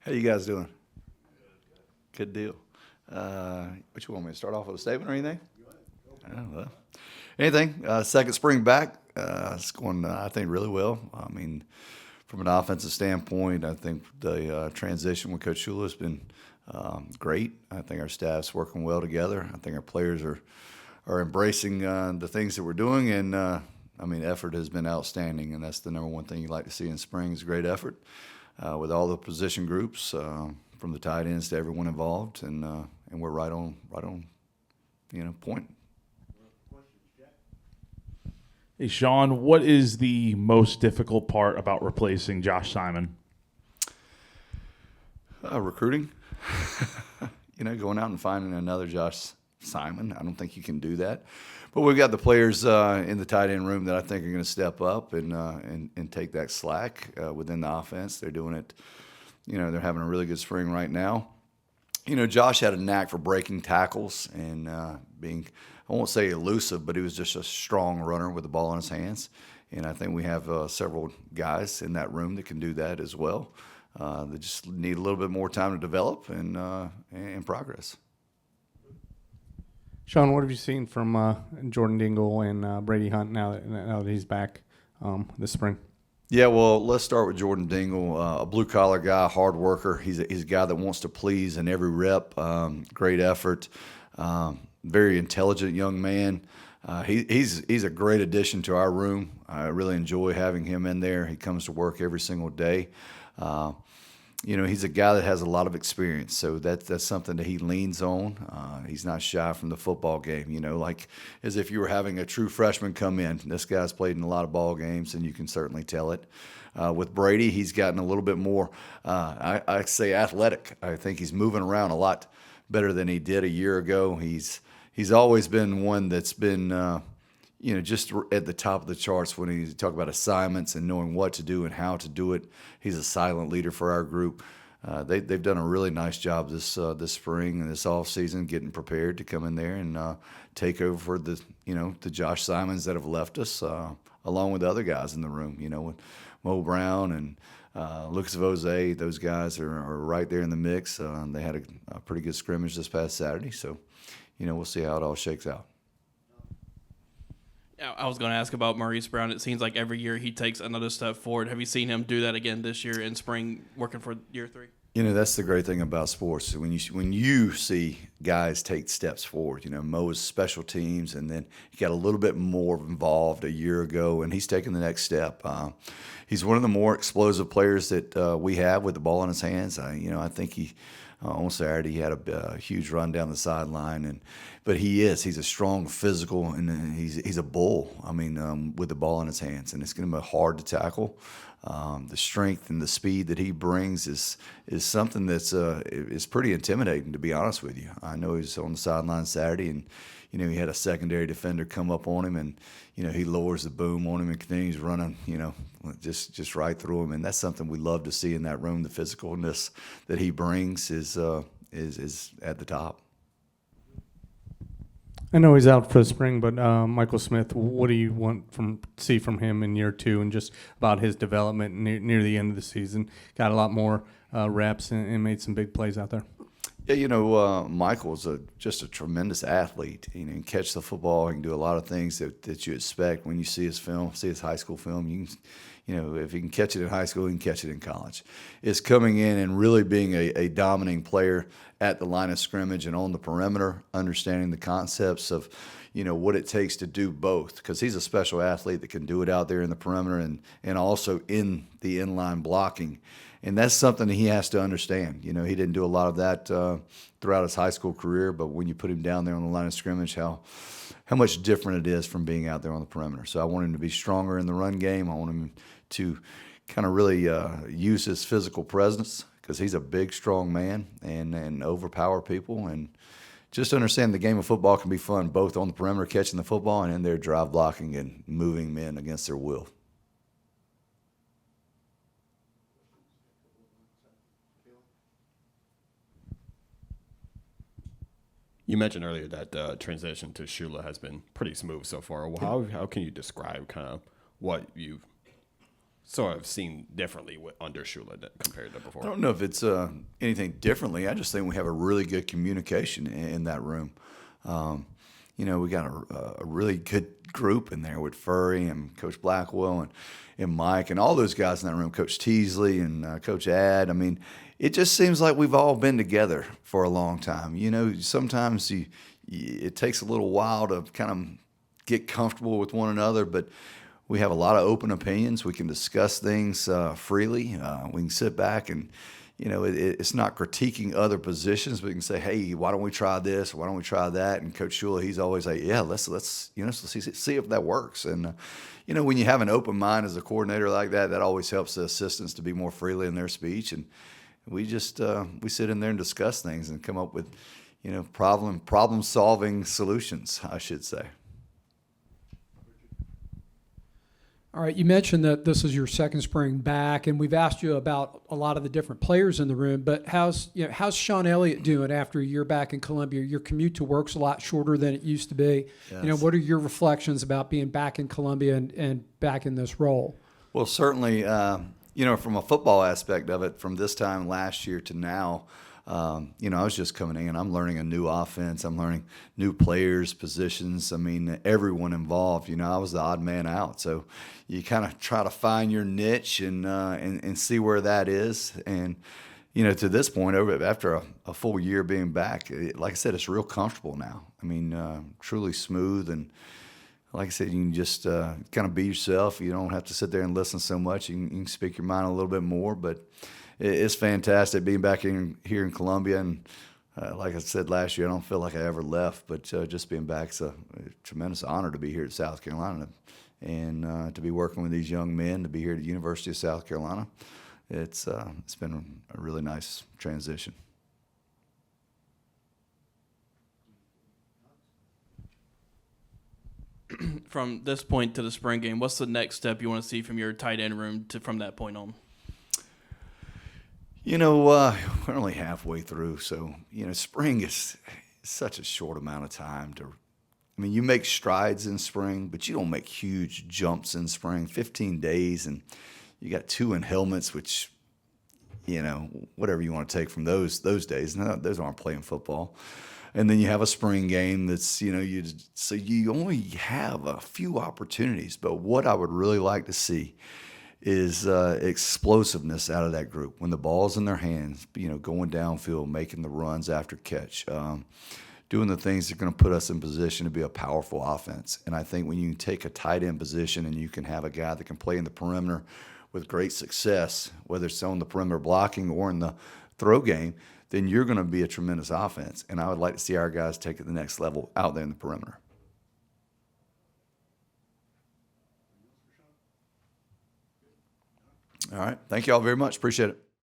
How you guys doing? Good deal. What you want me to start off with a statement or anything? Oh, well. Anything. Second spring back. It's going, I think, really well. I mean, from an offensive standpoint, I think the transition with Coach Shula has been great. I think our staff's working well together. I think our players are embracing the things that we're doing, and I mean, effort has been outstanding, and that's the number one thing you like to see in spring is great effort with all the position groups, from the tight ends to everyone involved, and we're right on, point. Hey, Shawn, what is the most difficult part about replacing Josh Simon? Recruiting. Going out and finding another Josh Simon. I don't think you can do that. But we've got the players in the tight end room that I think are going to step up and take that slack within the offense. They're doing it. They're having a really good spring right now. Josh had a knack for breaking tackles and being, I won't say elusive, but he was just a strong runner with the ball in his hands. And I think we have several guys in that room that can do that as well. They just need a little bit more time to develop and progress. Shawn, what have you seen from Jordan Dingle and Brady Hunt now that he's back this spring? Yeah, well, let's start with Jordan Dingle, a blue-collar guy, hard worker. He's a guy that wants to please in every rep, great effort, very intelligent young man. He's a great addition to our room. I really enjoy having him in there. He comes to work every single day. He's a guy that has a lot of experience, so that's something that he leans on. He's not shy from the football game, like as if you were having a true freshman come in. This guy's played in a lot of ball games, and you can certainly tell it. With Brady, he's gotten a little bit more, I say, athletic. I think he's moving around a lot better than he did a year ago. He's always been one that's been just at the top of the charts when you talk about assignments and knowing what to do and how to do it. He's a silent leader for our group. They've done a really nice job this spring and this off season getting prepared to come in there and take over for the Josh Simons that have left us, along with the other guys in the room. With Mo Brown and Lucas Vose, those guys are right there in the mix. They had a pretty good scrimmage this past Saturday, so we'll see how it all shakes out. Yeah, I was going to ask about Maurice Brown. It seems like every year he takes another step forward. Have you seen him do that again this year in spring, working for year 3? That's the great thing about sports. When you see guys take steps forward, Mo's special teams, and then he got a little bit more involved a year ago, and he's taking the next step. He's one of the more explosive players that we have with the ball in his hands. I think he. On Saturday, he had a huge run down the sideline, but he's a strong physical, and he's a bull. I mean, with the ball in his hands, and it's going to be hard to tackle. The strength and the speed that he brings is something that's is pretty intimidating, to be honest with you. I know he was on the sideline Saturday, and he had a secondary defender come up on him, and he lowers the boom on him and continues running, just right through him, and that's something we love to see in that room. The physicalness that he brings is at the top. I know he's out for the spring, but Michael Smith, what do you want to see from him in year 2 and just about his development near the end of the season? Got a lot more reps and made some big plays out there. Yeah, Michael's just a tremendous athlete. He can catch the football. He can do a lot of things that you expect when you see his film, see his high school film. If he can catch it in high school, he can catch it in college. It's coming in and really being a dominating player at the line of scrimmage and on the perimeter, understanding the concepts of, what it takes to do both, because he's a special athlete that can do it out there in the perimeter and also in the inline blocking. And that's something that he has to understand. He didn't do a lot of that throughout his high school career, but when you put him down there on the line of scrimmage, how much different it is from being out there on the perimeter. So I want him to be stronger in the run game. I want him to kind of really use his physical presence, because he's a big, strong man and overpower people. And just understand the game of football can be fun, both on the perimeter catching the football and in there drive blocking and moving men against their will. You mentioned earlier that the transition to Shula has been pretty smooth so far. How can you describe kind of what you've sort of seen differently under Shula compared to I before? don't know if it's anything differently. I just think we have a really good communication in that room. We got a really good group in there with Furry and Coach Blackwell and Mike and all those guys in that room, Coach Teasley and Coach Ad. I mean, it just seems like we've all been together for a long time. Sometimes it takes a little while to kind of get comfortable with one another, but we have a lot of open opinions. We can discuss things freely. We can sit back and, it's not critiquing other positions, but we can say, hey, why don't we try this? Why don't we try that? And Coach Shula, he's always like, yeah, let's see if that works. And, when you have an open mind as a coordinator like that, that always helps the assistants to be more freely in their speech. And we just, we sit in there and discuss things and come up with, problem solving solutions, I should say. All right, you mentioned that this is your second spring back, and we've asked you about a lot of the different players in the room. But how's Shawn Elliott doing after a year back in Columbia? Your commute to work's a lot shorter than it used to be. Yes. What are your reflections about being back in Columbia and back in this role? Well, certainly, from a football aspect of it, from this time last year to now, I was just coming in. I'm learning a new offense. I'm learning new players, positions. I mean, everyone involved. I was the odd man out. So you kind of try to find your niche and see where that is. And, to this point, after a full year being back, like I said, it's real comfortable now. I mean, truly smooth. And like I said, you can just kind of be yourself. You don't have to sit there and listen so much. You can speak your mind a little bit more. But it's fantastic being back here in Columbia. And like I said last year, I don't feel like I ever left. But just being back, it's a tremendous honor to be here at South Carolina and to be working with these young men, to be here at the University of South Carolina. It's been a really nice transition. From this point to the spring game, what's the next step you want to see from your tight end room from that point on? We're only halfway through, so spring is such a short amount of time you make strides in spring, but you don't make huge jumps in spring. 15 days, and you got 2 in helmets, which whatever you want to take from those days. No, those aren't playing football. And then you have a spring game that's, so you only have a few opportunities. But what I would really like to see is explosiveness out of that group. When the ball's in their hands, going downfield, making the runs after catch, doing the things that are going to put us in position to be a powerful offense. And I think when you take a tight end position and you can have a guy that can play in the perimeter with great success, whether it's on the perimeter blocking or in the throw game, then you're going to be a tremendous offense. And I would like to see our guys take it to the next level out there in the perimeter. All right. Thank you all very much. Appreciate it.